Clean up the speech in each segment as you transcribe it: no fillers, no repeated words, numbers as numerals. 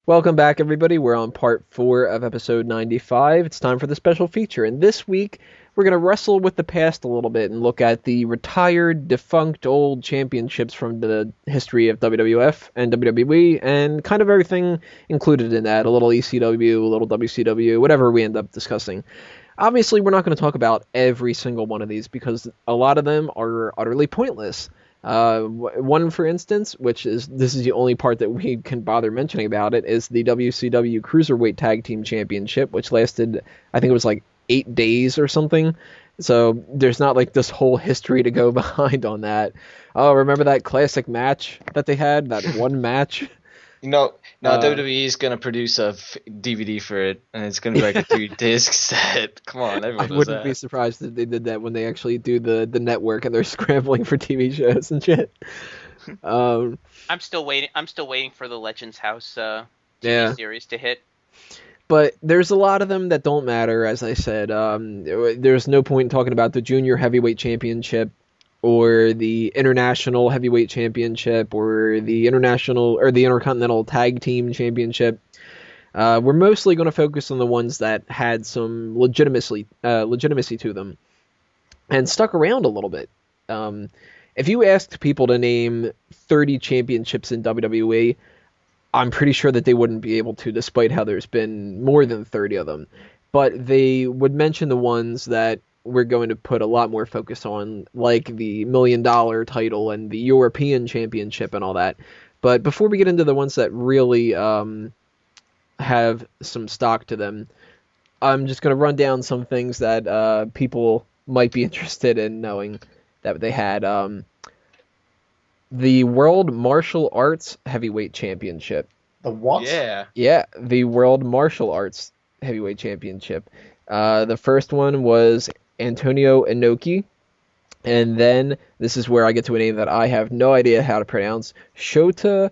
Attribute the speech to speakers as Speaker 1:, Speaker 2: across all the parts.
Speaker 1: Welcome back, everybody. We're on part 4 of episode 95. It's time for the special feature. And this week, we're going to wrestle with the past a little bit and look at the retired, defunct, old championships from the history of WWF and WWE and kind of everything included in that. A little ECW, a little WCW, whatever we end up discussing. Obviously, we're not going to talk about every single one of these because a lot of them are utterly pointless. One, for instance, this is the only part that we can bother mentioning about it, is the WCW Cruiserweight Tag Team Championship, which lasted, I think it was like 8 days or something. So there's not like this whole history to go behind on that. Oh, remember that classic match that they had? That one match?
Speaker 2: No, WWE is going to produce a DVD for it, and it's going to be like a 3-disc set. Come on, everyone
Speaker 1: I
Speaker 2: does
Speaker 1: wouldn't
Speaker 2: that.
Speaker 1: be surprised if they did that when they actually do the network and they're scrambling for TV shows and shit.
Speaker 3: I'm still waiting for the Legends House TV series to hit.
Speaker 1: But there's a lot of them that don't matter, as I said. There's no point in talking about the Junior Heavyweight Championship or the International Heavyweight Championship or the Intercontinental Tag Team Championship. We're mostly going to focus on the ones that had some legitimacy to them and stuck around a little bit. If you asked people to name 30 championships in WWE, I'm pretty sure that they wouldn't be able to, despite how there's been more than 30 of them. But they would mention the ones that we're going to put a lot more focus on, like the $1 Million title and the European Championship and all that. But before we get into the ones that really have some stock to them, I'm just going to run down some things that people might be interested in knowing that they had. The World Martial Arts Heavyweight Championship.
Speaker 4: The what?
Speaker 1: Yeah, the World Martial Arts Heavyweight Championship. The first one was Antonio Inoki, and then this is where I get to a name that I have no idea how to pronounce. Shota.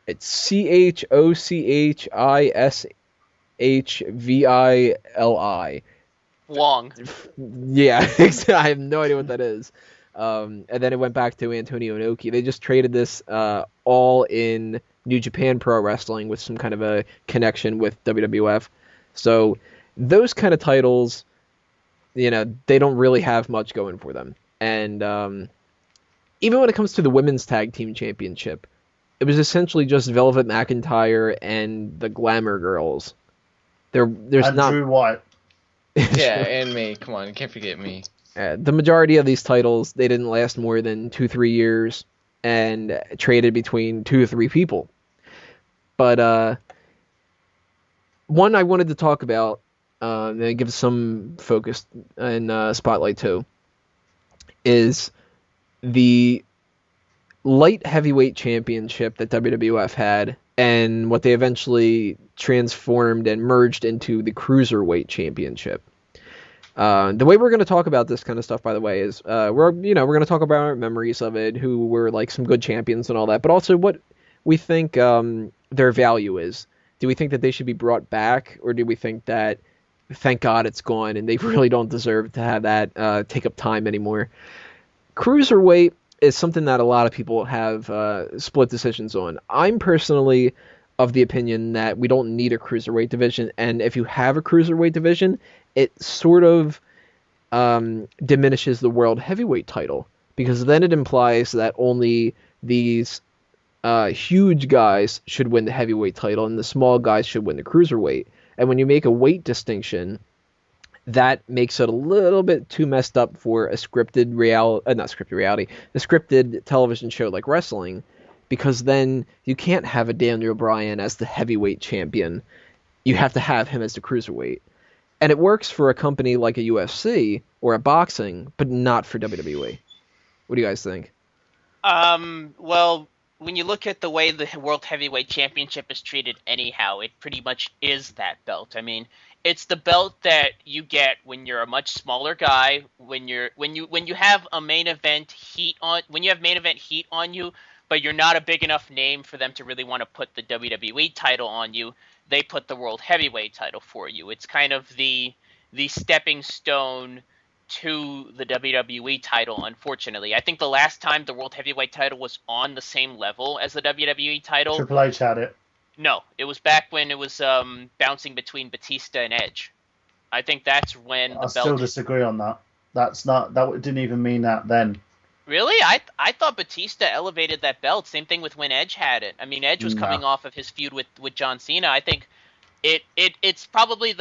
Speaker 1: It's Chochishvili.
Speaker 3: Long.
Speaker 1: Yeah, I have no idea what that is. And then it went back to Antonio Inoki. They just traded this all in New Japan Pro Wrestling with some kind of a connection with WWF. So those kind of titles, they don't really have much going for them. And even when it comes to the Women's Tag Team Championship, it was essentially just Velvet McIntyre and the Glamour Girls. There's
Speaker 4: and
Speaker 1: not
Speaker 4: Drew White.
Speaker 2: Yeah, and me. Come on, you can't forget me.
Speaker 1: The majority of these titles, they didn't last more than 2-3 years and traded between 2 or 3 people. But one I wanted to talk about and give some focus and spotlight to is the Light Heavyweight Championship that WWF had and what they eventually transformed and merged into the Cruiserweight Championship. The way we're going to talk about this kind of stuff, by the way, is we're going to talk about our memories of it, who were like some good champions and all that, but also what we think their value is. Do we think that they should be brought back, or do we think that, thank God it's gone and they really don't deserve to have that take up time anymore? Cruiserweight is something that a lot of people have split decisions on. I'm personally of the opinion that we don't need a Cruiserweight division, and if you have a Cruiserweight division, it sort of diminishes the World Heavyweight title, because then it implies that only these huge guys should win the Heavyweight title and the small guys should win the Cruiserweight. And when you make a weight distinction, that makes it a little bit too messed up for a scripted a scripted television show like wrestling, because then you can't have a Daniel Bryan as the heavyweight champion. You have to have him as the cruiserweight. And it works for a company like a UFC or a boxing, but not for WWE. What do you guys think?
Speaker 3: Well, when you look at the way the World Heavyweight Championship is treated anyhow, it pretty much is that belt. I mean, it's the belt that you get when you're a much smaller guy, when you have main event heat on you, but you're not a big enough name for them to really want to put the WWE title on you. They put the World Heavyweight title for you. It's kind of the stepping stone to the WWE title, unfortunately. I think the last time the World Heavyweight title was on the same level as the WWE title,
Speaker 4: Triple H had it.
Speaker 3: No, it was back when it was bouncing between Batista and Edge. I think that's when the
Speaker 4: I
Speaker 3: belt.
Speaker 4: still disagree on that. That didn't even mean that then.
Speaker 3: Really? I thought Batista elevated that belt. Same thing with when Edge had it. I mean, Edge was coming off of his feud with John Cena. I think it's probably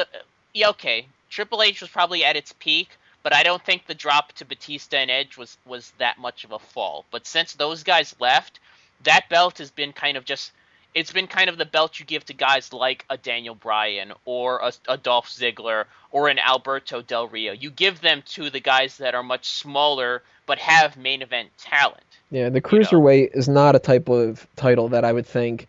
Speaker 3: okay. Triple H was probably at its peak, but I don't think the drop to Batista and Edge was that much of a fall. But since those guys left, that belt has been kind of just. It's been kind of the belt you give to guys like a Daniel Bryan or a Dolph Ziggler or an Alberto Del Rio. You give them to the guys that are much smaller but have main event talent.
Speaker 1: Yeah, the Cruiserweight is not a type of title that I would think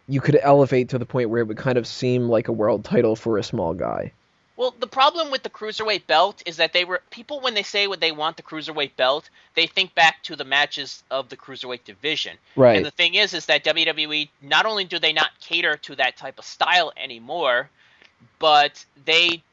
Speaker 1: you could elevate to the point where it would kind of seem like a world title for a small guy.
Speaker 3: Well, the problem with the Cruiserweight belt is that people, when they say what they want the Cruiserweight belt, they think back to the matches of the Cruiserweight division.
Speaker 1: Right.
Speaker 3: And the thing is that WWE, not only do they not cater to that type of style anymore, but they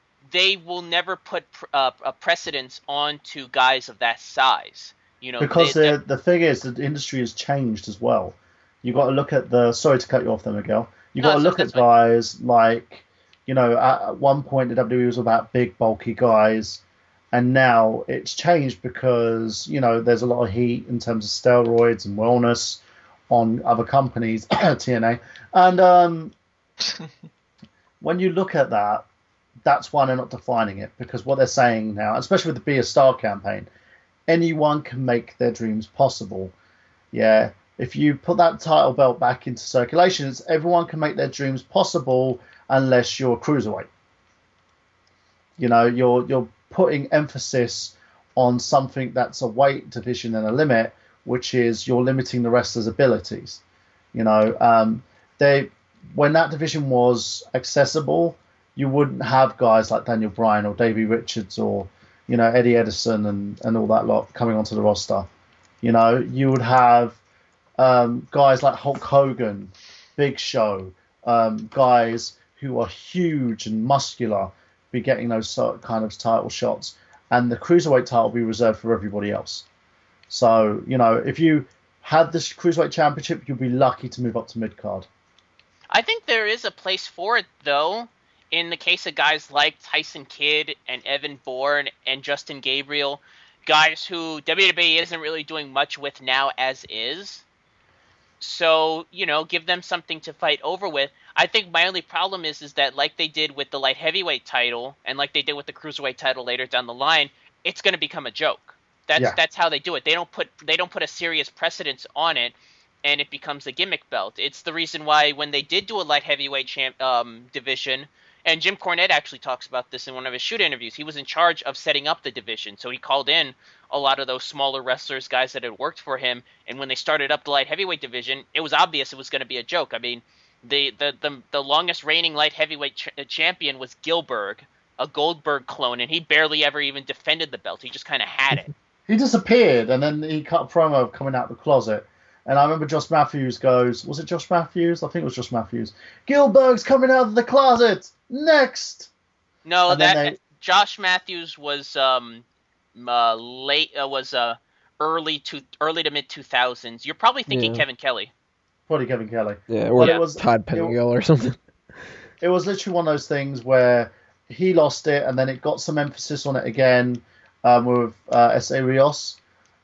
Speaker 3: will never put a precedence onto guys of that size.
Speaker 4: Because the thing is, the industry has changed as well. You got to look at sorry to cut you off there, Miguel. You got to look at guys like. At one point the WWE was about big, bulky guys, and now it's changed because, there's a lot of heat in terms of steroids and wellness on other companies, TNA. And when you look at that, that's why they're not defining it, because what they're saying now, especially with the Be a Star campaign, anyone can make their dreams possible. Yeah, if you put that title belt back into circulation, it's everyone can make their dreams possible, unless you're a cruiserweight. You're putting emphasis on something that's a weight division and a limit, which is you're limiting the wrestler's abilities. When that division was accessible, you wouldn't have guys like Daniel Bryan or Davey Richards or Eddie Edison and all that lot coming onto the roster. You would have guys like Hulk Hogan, Big Show, guys who are huge and muscular be getting those kind of title shots, and the Cruiserweight title be reserved for everybody else. So, if you had this Cruiserweight Championship, you'd be lucky to move up to mid-card.
Speaker 3: I think there is a place for it, though, in the case of guys like Tyson Kidd and Evan Bourne and Justin Gabriel, guys who WWE isn't really doing much with now as is. So, give them something to fight over with. I think my only problem is that like they did with the light heavyweight title and like they did with the cruiserweight title later down the line, it's going to become a joke. That's how they do it. They don't put a serious precedence on it, and it becomes a gimmick belt. It's the reason why when they did do a light heavyweight division, and Jim Cornette actually talks about this in one of his shoot interviews. He was in charge of setting up the division, so he called in a lot of those smaller wrestlers, guys that had worked for him. And when they started up the light heavyweight division, it was obvious it was going to be a joke. I mean, the longest reigning light heavyweight champion was Gilbert, a Goldberg clone, and he barely ever even defended the belt. He just kind of had it.
Speaker 4: He disappeared, and then he cut a promo of coming out of the closet. And I remember Josh Matthews goes, was it Josh Matthews? I think it was Josh Matthews. Gilbert's coming out of the closet. Next.
Speaker 3: No, Josh Matthews was early to mid 2000s. You're probably thinking Kevin Kelly.
Speaker 4: Probably Kevin Kelly.
Speaker 1: Yeah, or it was Todd Pettengill or something.
Speaker 4: It was literally one of those things where he lost it, and then it got some emphasis on it again with S.A. Rios.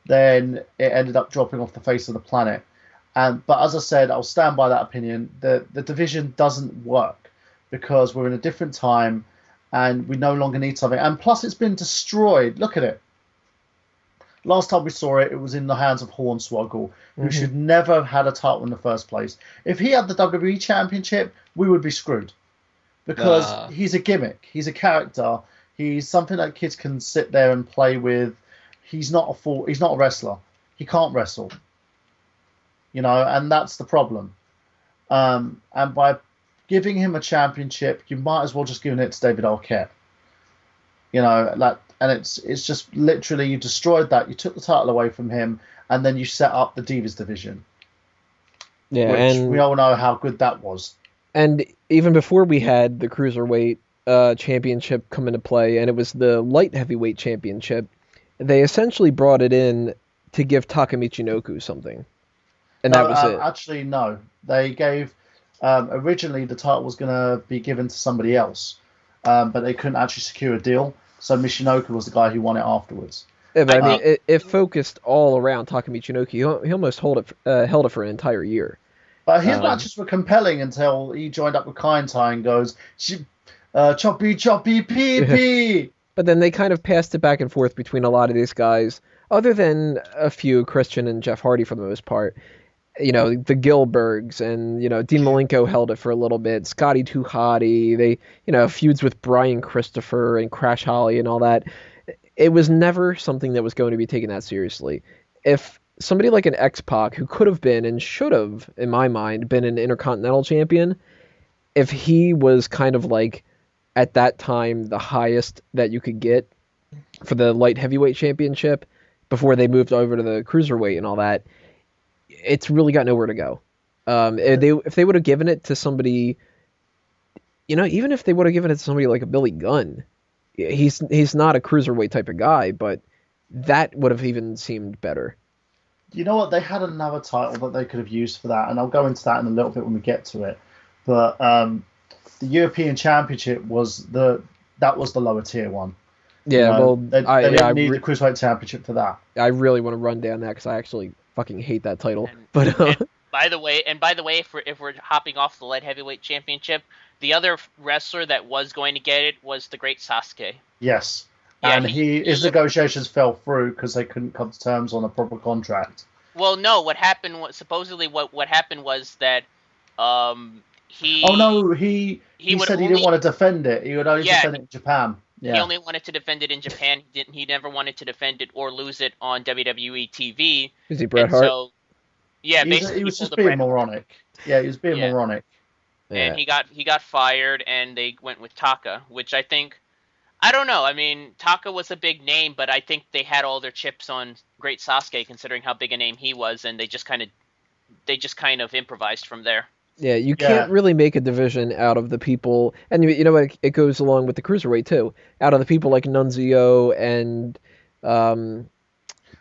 Speaker 4: Then it ended up dropping off the face of the planet. But as I said, I'll stand by that opinion. The division doesn't work because we're in a different time and we no longer need something. And plus, it's been destroyed. Look at it. Last time we saw it, it was in the hands of Hornswoggle, who should never have had a title in the first place. If he had the WWE Championship, we would be screwed. Because he's a gimmick. He's a character. He's something that kids can sit there and play with. He's not a wrestler. He can't wrestle. And that's the problem. And by giving him a championship, you might as well just give it to David Arquette. And it's just literally you destroyed that. You took the title away from him, and then you set up the Divas division.
Speaker 1: Yeah,
Speaker 4: which
Speaker 1: and
Speaker 4: we all know how good that was.
Speaker 1: And even before we had the Cruiserweight championship come into play, and it was the light heavyweight championship, they essentially brought it in to give Taka Michinoku something. And that was it.
Speaker 4: Actually, no. They gave Originally, the title was going to be given to somebody else, but they couldn't actually secure a deal. So Michinoku was the guy who won it afterwards.
Speaker 1: Yeah, but I mean, it focused all around Taka Michinoku. He almost held it for an entire year.
Speaker 4: But his matches were compelling until he joined up with Kaientai and goes, choppy, choppy, pee, pee.
Speaker 1: But then they kind of passed it back and forth between a lot of these guys, other than a few, Christian and Jeff Hardy for the most part. You know, the Gilbergs and, you know, Dean Malenko held it for a little bit. Scotty 2 Hotty. They, you know, feuds with Brian Christopher and Crash Holly and all that. It was never something that was going to be taken that seriously. If somebody like an X-Pac, who could have been and should have, in my mind, been an Intercontinental champion, if he was kind of like, at that time, the highest that you could get for the light heavyweight championship before they moved over to the Cruiserweight and all that, it's really got nowhere to go. If they would have given it to somebody, you know, even if they would have given it to somebody like a Billy Gunn, he's not a Cruiserweight type of guy, but that would have even seemed better.
Speaker 4: You know what? They had another title that they could have used for that, and I'll go into that in a little bit when we get to it. But the European Championship was the lower tier one.
Speaker 1: Yeah,
Speaker 4: you know,
Speaker 1: well,
Speaker 4: they didn't need the Cruiserweight Championship for that.
Speaker 1: I really want to run down that because I actually fucking hate that title.
Speaker 3: And by the way, if we're hopping off the light heavyweight championship, the other wrestler that was going to get it was the great Sasuke.
Speaker 4: Yes.
Speaker 3: Yeah,
Speaker 4: and his negotiations fell through because they couldn't come to terms on a proper contract.
Speaker 3: Well, no. What happened was supposedly what happened was that he.
Speaker 4: Oh no, he said he didn't want to defend it. He would only defend it in Japan. Yeah.
Speaker 3: He only wanted to defend it in Japan. He never wanted to defend it or lose it on WWE TV.
Speaker 1: Is he Bret Hart?
Speaker 3: So, yeah, basically
Speaker 4: he was just being moronic. Yeah, he was being moronic.
Speaker 3: And he got fired, and they went with Taka, which I think. I don't know. I mean, Taka was a big name, but I think they had all their chips on Great Sasuke, considering how big a name he was, and they just kind of improvised from there.
Speaker 1: Yeah, you can't really make a division out of the people, and you know what? It goes along with the Cruiserweight too. Out of the people like Nunzio and Paul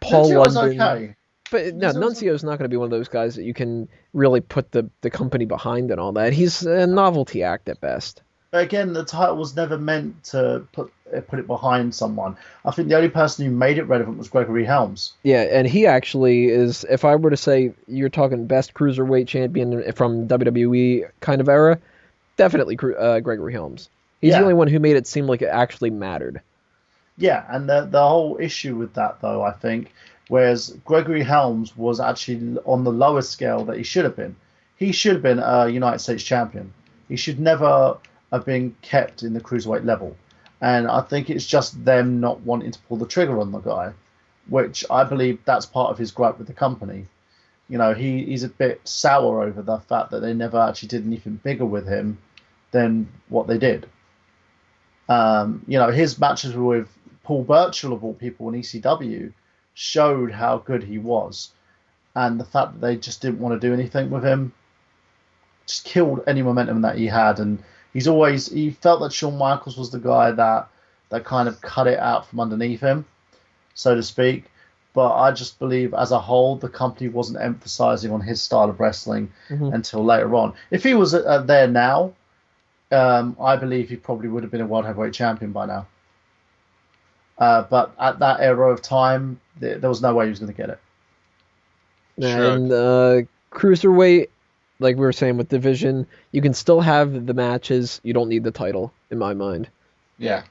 Speaker 4: Nunzio's
Speaker 1: London.
Speaker 4: Okay.
Speaker 1: But no, Nuncio's not going to be one of those guys that you can really put the company behind and all that. He's a novelty act at best.
Speaker 4: But again, the title was never meant to put it behind someone. I think the only person who made it relevant was Gregory Helms.
Speaker 1: Yeah, and he actually is, if I were to say you're talking best Cruiserweight champion from WWE kind of era, definitely Gregory Helms. He's the only one who made it seem like it actually mattered. Yeah,
Speaker 4: and the whole issue with that, though, I think, whereas Gregory Helms was actually on the lowest scale that he should have been. He should have been a United States champion. He should never have been kept in the Cruiserweight level. And I think it's just them not wanting to pull the trigger on the guy, which I believe that's part of his gripe with the company. You know, he's a bit sour over the fact that they never actually did anything bigger with him than what they did. His matches with Paul Burchill, of all people, in ECW showed how good he was. And the fact that they just didn't want to do anything with him just killed any momentum that he had. And he felt that Shawn Michaels was the guy that kind of cut it out from underneath him, so to speak. But I just believe as a whole, the company wasn't emphasizing on his style of wrestling until later on. If he was there now, I believe he probably would have been a World Heavyweight Champion by now. But at that era of time, there was no way he was going to get it.
Speaker 1: Sure. And Cruiserweight, like we were saying with Division, you can still have the matches. You don't need the title, in my mind.
Speaker 2: Yeah.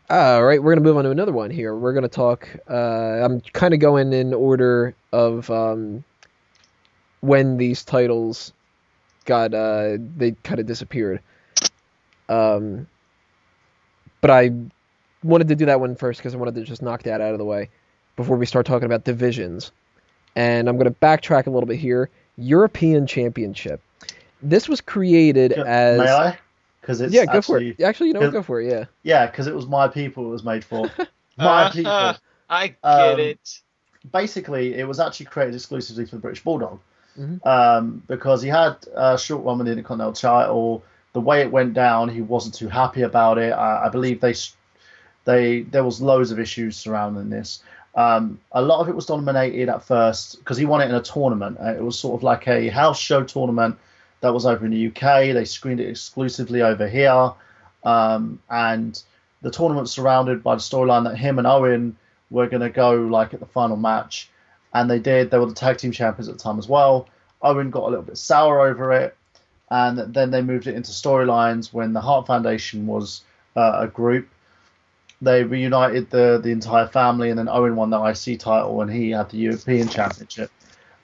Speaker 1: All right, we're going to move on to another one here. We're going to talk... I'm kind of going in order of when these titles got... they kind of disappeared. But I wanted to do that one first because I wanted to just knock that out of the way before we start talking about divisions. And I'm going to backtrack a little bit here. European Championship. This was created as...
Speaker 4: May I? Because it's
Speaker 1: go for it. Actually, go for it, yeah.
Speaker 4: Yeah, because it was my people it was made for. My people.
Speaker 2: I get it.
Speaker 4: Basically, it was actually created exclusively for the British Bulldog. Because he had a short run with the Intercontinental title. The way it went down, he wasn't too happy about it. I believe there was loads of issues surrounding this. A lot of it was dominated at first because he won it in a tournament. It was sort of like a house show tournament that was over in the UK. They screened it exclusively over here. And the tournament surrounded by the storyline that him and Owen were going to go like at the final match. And they did. They were the tag team champions at the time as well. Owen got a little bit sour over it. And then they moved it into storylines when the Hart Foundation was a group. They reunited the entire family, and then Owen won the IC title, and he had the European Championship.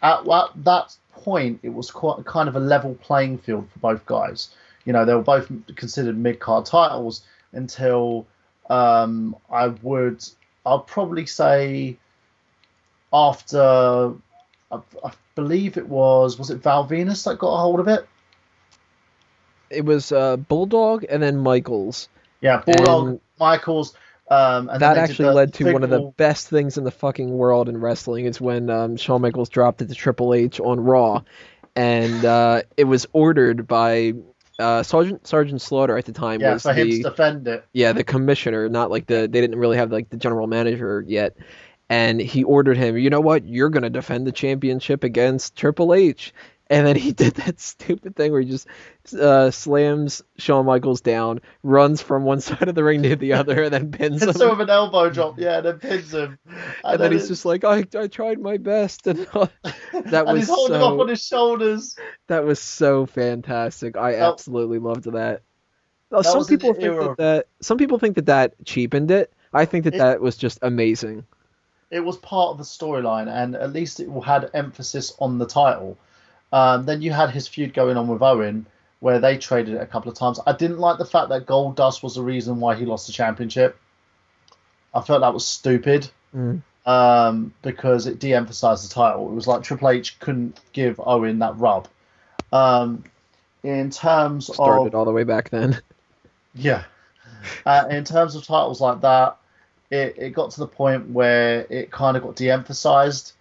Speaker 4: At that point, it was quite kind of a level playing field for both guys. They were both considered mid-card titles until I'll probably say after I believe it was it Val Venus that got a hold of it?
Speaker 1: It was Bulldog and then Michaels.
Speaker 4: Yeah, Bulldog, Michaels. And
Speaker 1: that actually led to one of the best things in the fucking world in wrestling. Is when Shawn Michaels dropped it to Triple H on Raw, and it was ordered by Sergeant Slaughter at the time.
Speaker 4: Yeah,
Speaker 1: was
Speaker 4: for him to defend it.
Speaker 1: Yeah, the commissioner, not like they didn't really have like the general manager yet. And he ordered him, you know what, you're going to defend the championship against Triple H. And then he did that stupid thing where he just slams Shawn Michaels down, runs from one side of the ring to the other, and then pins him.
Speaker 4: It's sort of an elbow drop, yeah, and then pins him.
Speaker 1: And then he's just like, I tried my best. And that was
Speaker 4: he's holding him up on his shoulders.
Speaker 1: That was so fantastic. I absolutely loved that. Some people think that cheapened it. I think that was just amazing.
Speaker 4: It was part of the storyline, and at least it had emphasis on the title. Then you had his feud going on with Owen, where they traded it a couple of times. I didn't like the fact that Goldust was the reason why he lost the championship. I felt that was stupid because it de-emphasized the title. It was like Triple H couldn't give Owen that rub. In terms
Speaker 1: Started all the way back then.
Speaker 4: Yeah. In terms of titles like that, it got to the point where it kind of got de-emphasized.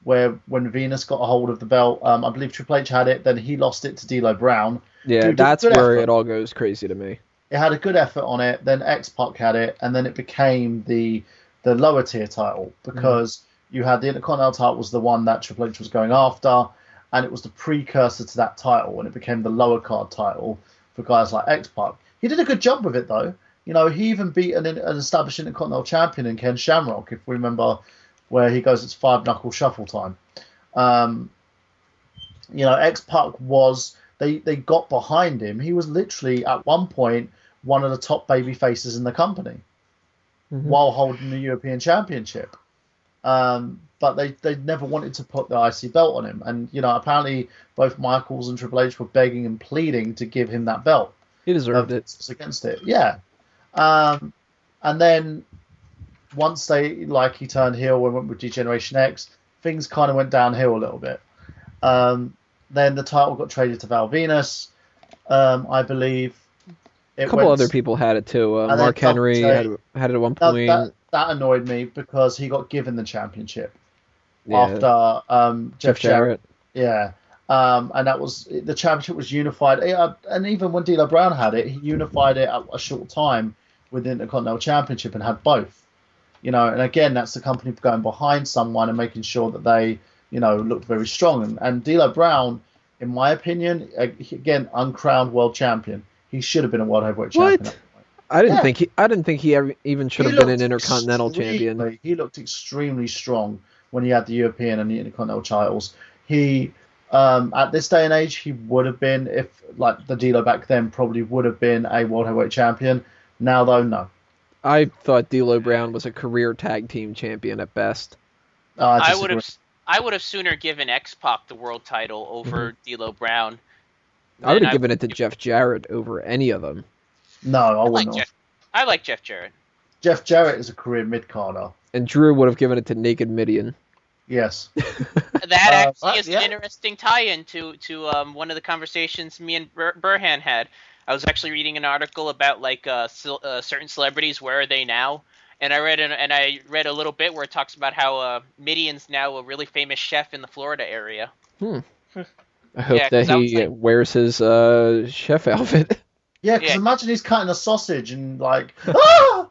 Speaker 4: Where when Venus got a hold of the belt, I believe Triple H had it, then he lost it to D'Lo Brown.
Speaker 1: Yeah, that's where it all goes crazy to me.
Speaker 4: It had a good effort on it, then X-Pac had it, and then it became the lower tier title because you had the Intercontinental title was the one that Triple H was going after, and it was the precursor to that title, and it became the lower card title for guys like X-Pac. He did a good job with it, though. He even beat an established Intercontinental champion in Ken Shamrock, if we remember, where he goes, it's 5-knuckle shuffle time. X-Pac was, they got behind him. He was literally, at one point, one of the top baby faces in the company while holding the European Championship. But they never wanted to put the IC belt on him. And, apparently both Michaels and Triple H were begging and pleading to give him that belt.
Speaker 1: He deserved it.
Speaker 4: Against it, yeah. And then once he turned heel and went with Degeneration X, things kind of went downhill a little bit. Then the title got traded to Val Venus, I believe.
Speaker 1: A couple other people had it too. Mark Henry had it at one point.
Speaker 4: That annoyed me because he got given the championship after Jeff Jarrett. Yeah. And that was the championship was unified. And even when D'Lo Brown had it, he unified it at a short time with the Intercontinental Championship and had both. And again, that's the company going behind someone and making sure that they, looked very strong. And D'Lo Brown, in my opinion, again, uncrowned world champion. He should have been a world heavyweight champion.
Speaker 1: I didn't think he ever even should have been an Intercontinental champion.
Speaker 4: He looked extremely strong when he had the European and the Intercontinental titles. He, at this day and age, he would have been, if like the D'Lo back then, probably would have been a world heavyweight champion. Now, though, no.
Speaker 1: I thought D'Lo Brown was a career tag team champion at best.
Speaker 3: I would have sooner given X-Pac the world title over D'Lo Brown.
Speaker 1: I would have given it to Jeff Jarrett over any of them.
Speaker 4: No, I wouldn't.
Speaker 3: I like Jeff Jarrett.
Speaker 4: Jeff Jarrett is a career mid-carder.
Speaker 1: And Drew would have given it to Naked Midian.
Speaker 4: Yes.
Speaker 3: That actually is an interesting tie-in to one of the conversations me and Burhan had. I was actually reading an article about certain celebrities. Where are they now? And I read a little bit where it talks about how Midian's now a really famous chef in the Florida area.
Speaker 1: I hope that he wears his chef outfit.
Speaker 4: Yeah, because imagine he's cutting a sausage and like, ah!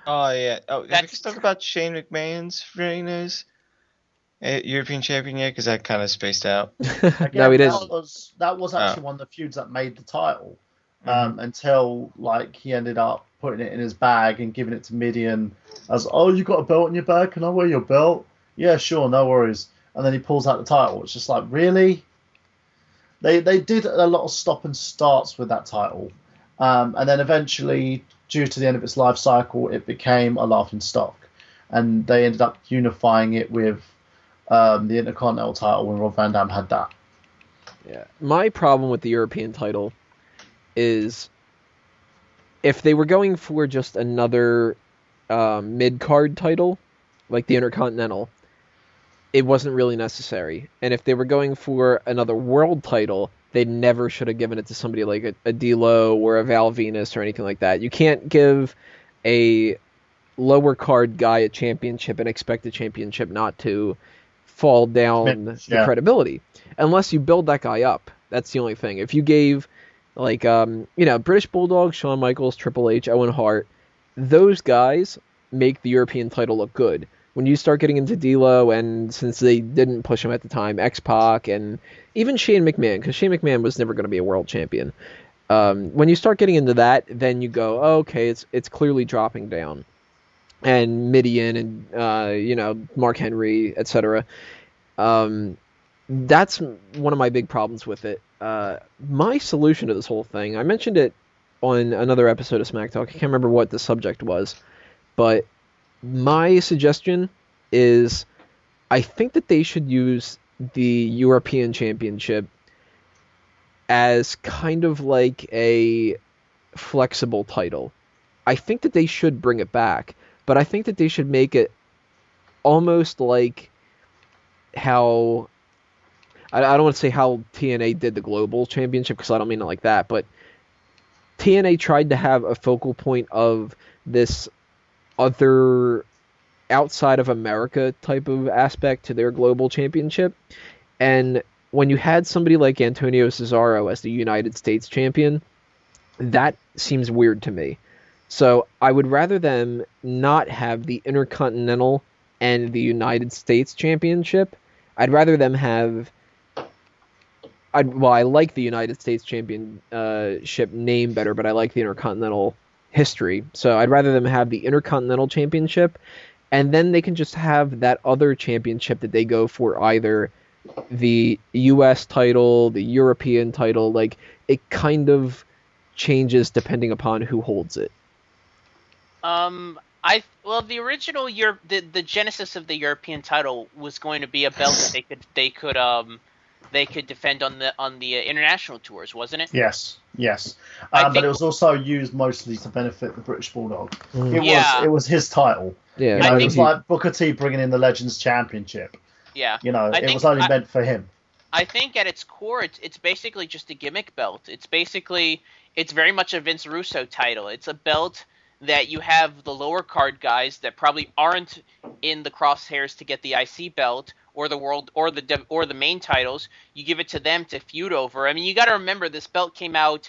Speaker 2: Oh yeah. Oh, have you
Speaker 3: That's
Speaker 2: guys talked about Shane McMahon's reign as European champion yet? Because that kind of spaced out.
Speaker 1: No, we
Speaker 4: Again,
Speaker 1: didn't.
Speaker 4: that was actually
Speaker 2: Oh.
Speaker 4: one of the feuds that made the title.
Speaker 2: Mhm.
Speaker 4: Until like he ended up putting it in his bag and giving it to Midian as, oh, you got a belt in your bag? Can I wear your belt? Yeah, sure, no worries. And then he pulls out the title. It's just like, really? They did a lot of stop and starts with that title, and then eventually, due to the end of its life cycle, it became a laughing stock, and they ended up unifying it with the Intercontinental title when Rob Van Dam had that.
Speaker 1: Yeah. My problem with the European title is if they were going for just another mid-card title, like the Intercontinental, it wasn't really necessary. And if they were going for another world title, they never should have given it to somebody like a D'Lo or a Val Venus or anything like that. You can't give a lower card guy a championship and expect the championship not to fall down the
Speaker 4: Yeah.
Speaker 1: credibility unless you build that guy up. That's the only thing. If you gave like British Bulldog, Shawn Michaels, Triple H, Owen Hart, those guys make the European title look good. When you start getting into D'Lo, and since they didn't push him at the time, X-Pac, and even Shane McMahon, because Shane McMahon was never going to be a world champion. When you start getting into that, then you go, oh, okay, it's clearly dropping down. And Midian and Mark Henry, etc. That's one of my big problems with it. My solution to this whole thing, I mentioned it on another episode of Smack Talk. I can't remember what the subject was, but my suggestion is I think that they should use the European Championship as kind of like a flexible title. I think that they should bring it back, but I think that they should make it almost like how I don't want to say how TNA did the Global Championship because I don't mean it like that, but TNA tried to have a focal point of this other outside of America type of aspect to their Global Championship. And when you had somebody like Antonio Cesaro as the United States champion, that seems weird to me. So I would rather them not have the Intercontinental and the United States Championship. I'd rather them have. I like the United States Championship name better, but I like the Intercontinental history. So I'd rather them have the Intercontinental Championship, and then they can just have that other championship that they go for, either the U.S. title, the European title. Like, it kind of changes depending upon who holds it.
Speaker 3: The original the genesis of the European title was going to be a belt that they could defend on the international tours, wasn't it?
Speaker 4: Yes. But it was also used mostly to benefit the British Bulldog. It was his title.
Speaker 1: Yeah,
Speaker 4: it was like Booker T bringing in the Legends Championship.
Speaker 3: Yeah,
Speaker 4: it was only meant for him.
Speaker 3: I think at its core, it's basically just a gimmick belt. It's very much a Vince Russo title. It's a belt that you have the lower card guys that probably aren't in the crosshairs to get the IC belt or the world or the main titles. You give it to them to feud over. I mean, you got to remember this belt came out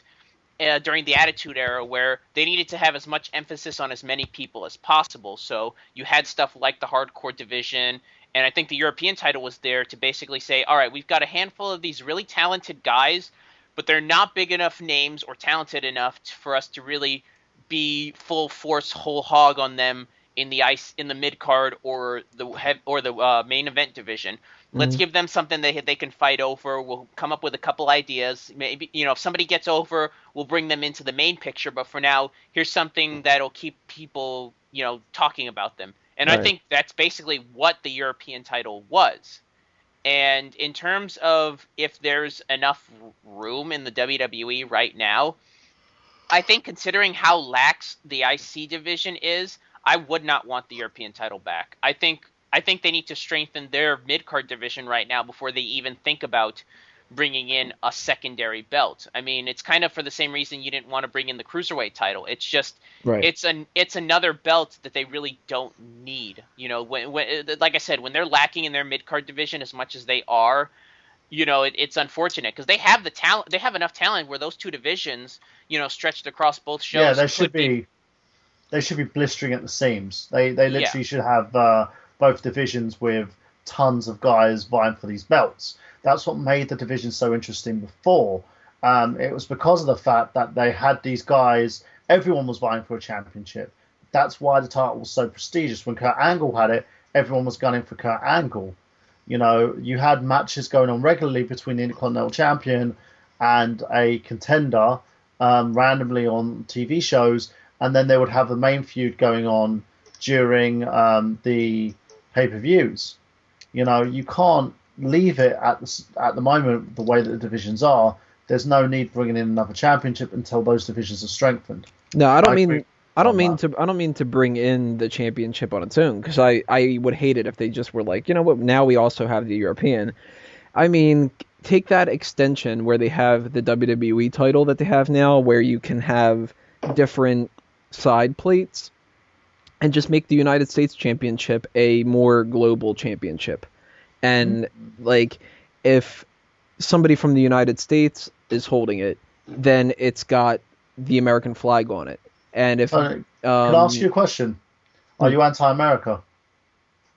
Speaker 3: during the Attitude Era, where they needed to have as much emphasis on as many people as possible. So you had stuff like the hardcore division, and I think the European title was there to basically say, all right, we've got a handful of these really talented guys, but they're not big enough names or talented enough for us to really be full force, whole hog on them in the mid card or the main event division. Let's give them something they can fight over. We'll come up with a couple ideas. Maybe if somebody gets over, we'll bring them into the main picture. But for now, here's something that'll keep people talking about them. And right. I think that's basically what the European title was. And in terms of if there's enough room in the WWE right now, I think considering how lax the IC division is, I would not want the European title back. I think they need to strengthen their mid-card division right now before they even think about bringing in a secondary belt. I mean, it's kind of for the same reason you didn't want to bring in the Cruiserweight title. It's just right. It's another belt that they really don't need. When like I said, when they're lacking in their mid-card division as much as they are, it's unfortunate because they have the talent. They have enough talent where those two divisions, stretched across both shows.
Speaker 4: Yeah, they should be they should be blistering at the seams. They literally
Speaker 3: Yeah.
Speaker 4: should have both divisions with tons of guys vying for these belts. That's what made the division so interesting before. It was because of the fact that they had these guys. Everyone was vying for a championship. That's why the title was so prestigious. When Kurt Angle had it, everyone was gunning for Kurt Angle. You know, you had matches going on regularly between the Intercontinental Champion and a contender randomly on TV shows, and then they would have the main feud going on during the pay-per-views. You know, you can't leave it at the moment the way that the divisions are. There's no need bringing in another championship until those divisions are strengthened.
Speaker 1: No, I don't
Speaker 4: I
Speaker 1: mean
Speaker 4: agree
Speaker 1: I don't
Speaker 4: on
Speaker 1: mean
Speaker 4: that.
Speaker 1: to I don't mean to bring in the championship on its own, because I would hate it if they just were like, you know what, now we also have the European. I mean, take that extension where they have the WWE title that they have now, where you can have different side plates, and just make the United States Championship a more global championship. And like, if somebody from the United States is holding it, then it's got the American flag on it. And if
Speaker 4: Can I ask you a question? Are you anti-America?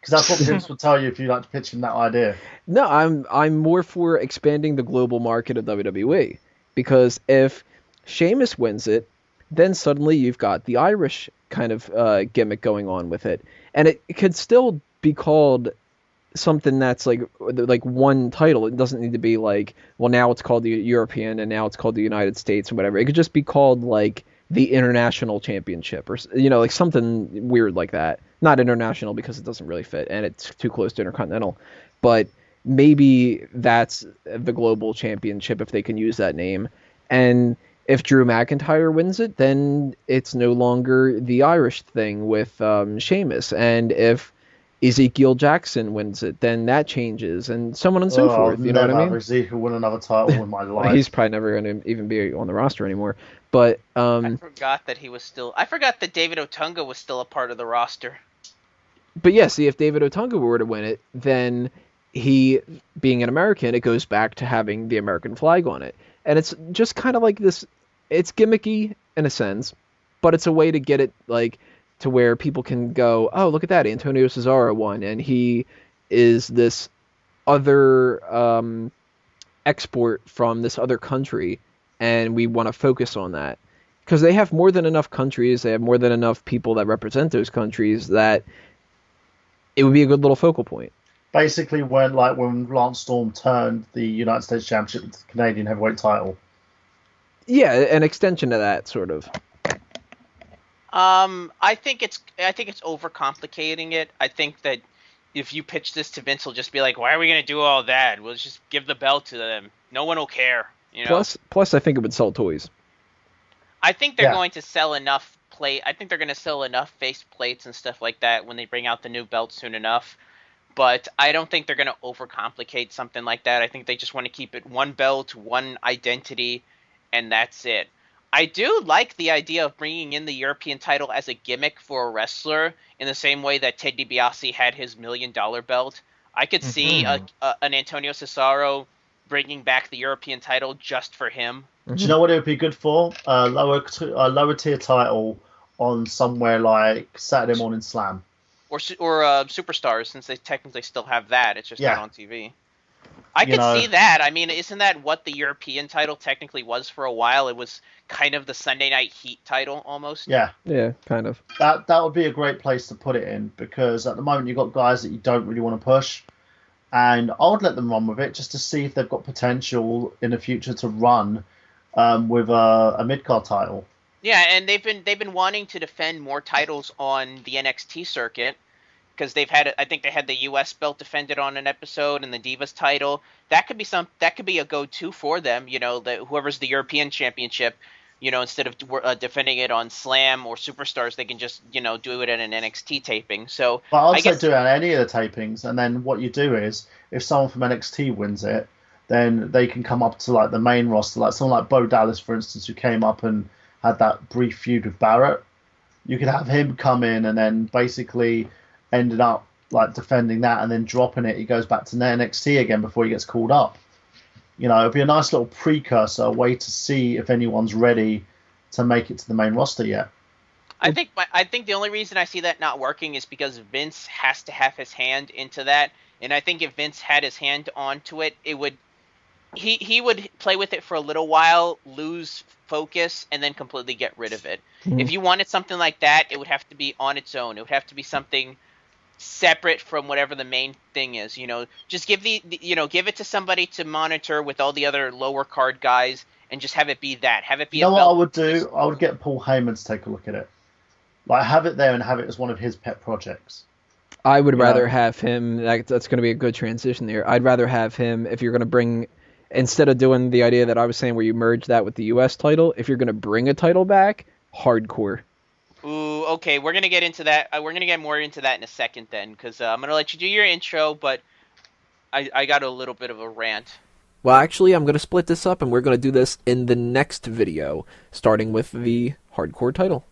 Speaker 4: Because that's what Vince would tell you if you like to pitch him that idea.
Speaker 1: No, I'm more for expanding the global market of WWE, because if Sheamus wins it, then suddenly you've got the Irish kind of gimmick going on with it, and it could still be called something that's like one title. It doesn't need to be like, well, now it's called the European and now it's called the United States or whatever. It could just be called like the International Championship, or like something weird like that. Not international because it doesn't really fit and it's too close to Intercontinental, but maybe that's the global championship if they can use that name. And if Drew McIntyre wins it, then it's no longer the Irish thing with Sheamus. And if Ezekiel Jackson wins it, then that changes, and so on and so forth. You know what I mean?
Speaker 4: Ezekiel win another title in my life.
Speaker 1: He's probably never going to even be on the roster anymore. But
Speaker 3: I forgot that he was still. I forgot that David Otunga was still a part of the roster.
Speaker 1: But yeah, see, if David Otunga were to win it, then he, being an American, it goes back to having the American flag on it. And it's just kind of like this, it's gimmicky in a sense, but it's a way to get it like to where people can go, oh, look at that, Antonio Cesaro won, and he is this other export from this other country, and we want to focus on that. Because they have more than enough countries, they have more than enough people that represent those countries that it would be a good little focal point.
Speaker 4: Basically, when Lance Storm turned the United States Championship into the Canadian Heavyweight title.
Speaker 1: Yeah, an extension of that, sort of.
Speaker 3: I think it's overcomplicating it. I think that if you pitch this to Vince, he'll just be like, "Why are we gonna do all that? We'll just give the belt to them. No one will care." You know.
Speaker 1: Plus, I think it would sell toys.
Speaker 3: I think they're going to sell enough I think they're going to sell enough face plates and stuff like that when they bring out the new belt soon enough. But I don't think they're going to overcomplicate something like that. I think they just want to keep it one belt, one identity, and that's it. I do like the idea of bringing in the European title as a gimmick for a wrestler in the same way that Ted DiBiase had his $1 million belt. I could see an Antonio Cesaro bringing back the European title just for him.
Speaker 4: Do you know what it would be good for? A lower tier title on somewhere like Saturday Morning Slam.
Speaker 3: Or Superstars, since they technically still have that. It's just not on TV. I could see that. I mean, isn't that what the European title technically was for a while? It was kind of the Sunday Night Heat title, almost.
Speaker 1: Yeah, kind of.
Speaker 4: That would be a great place to put it in, because at the moment you've got guys that you don't really want to push. And I would let them run with it just to see if they've got potential in the future to run with a mid-card title.
Speaker 3: Yeah, and they've been wanting to defend more titles on the NXT circuit, because I think they had the US belt defended on an episode and the Divas title. That could be a go-to for them, you know, whoever's the European Championship, you know, instead of defending it on Slam or Superstars, they can just, you know, do it at an NXT taping. So
Speaker 4: but I'd say do it on any of the tapings, and then what you do is, if someone from NXT wins it, then they can come up to like the main roster, like someone like Bo Dallas, for instance, who came up and had that brief feud with Barrett. You could have him come in and then basically ended up like defending that and then dropping it. He goes back to NXT again before he gets called up. You know, it'd be a nice little precursor, a way to see if anyone's ready to make it to the main roster yet.
Speaker 3: I think the only reason I see that not working is because Vince has to have his hand into that, and I think if Vince had his hand onto it, it would he would play with it for a little while, lose focus, and then completely get rid of it.
Speaker 1: Mhm.
Speaker 3: If you wanted something like that, it would have to be on its own. It would have to be something separate from whatever the main thing is. Just give give it to somebody to monitor with all the other lower card guys, and just have it be that. Have it be.
Speaker 4: You know
Speaker 3: a
Speaker 4: what I
Speaker 3: belt
Speaker 4: would do? I would get Paul Heyman to take a look at it. Like, have it there and have it as one of his pet projects.
Speaker 1: I would
Speaker 4: You
Speaker 1: rather
Speaker 4: know?
Speaker 1: have him. That's going to be a good transition there. I'd rather have him if you're going to bring, instead of doing the idea that I was saying where you merge that with the U.S. title, if you're going to bring a title back, hardcore.
Speaker 3: Ooh, okay, we're gonna get into that. We're gonna get more into that in a second then, because I'm gonna let you do your intro, but I got a little bit of a rant.
Speaker 1: Well, actually, I'm going to split this up, and we're going to do this in the next video, starting with the hardcore title.